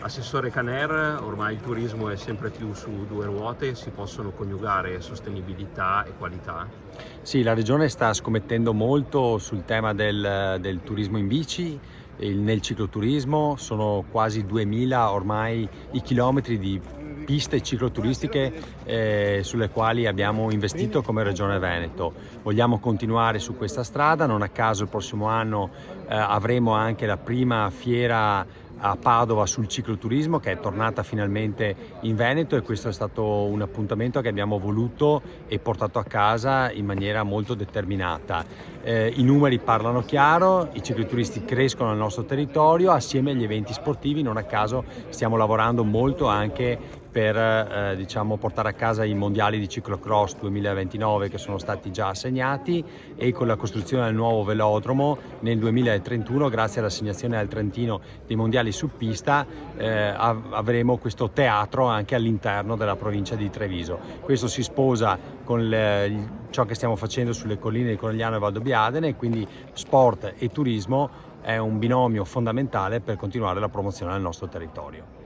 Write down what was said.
Assessore Caner, ormai il turismo è sempre più su due ruote, si possono coniugare sostenibilità e qualità? Sì, la Regione sta scommettendo molto sul tema del turismo in bici, nel cicloturismo. Sono quasi 2000 ormai i chilometri di piste cicloturistiche sulle quali abbiamo investito come Regione Veneto. Vogliamo continuare su questa strada, non a caso il prossimo anno avremo anche la prima fiera a Padova sul cicloturismo, che è tornata finalmente in Veneto, e questo è stato un appuntamento che abbiamo voluto e portato a casa in maniera molto determinata. I numeri parlano chiaro, i cicloturisti crescono nel nostro territorio assieme agli eventi sportivi. Non a caso stiamo lavorando molto anche per diciamo, portare a casa i mondiali di ciclocross 2029 che sono stati già assegnati, e con la costruzione del nuovo velodromo nel 2031, grazie all'assegnazione al Trentino dei mondiali su pista, avremo questo teatro anche all'interno della provincia di Treviso. Questo si sposa con ciò che stiamo facendo sulle colline di Conegliano e Valdobbiadene, e quindi sport e turismo è un binomio fondamentale per continuare la promozione del nostro territorio.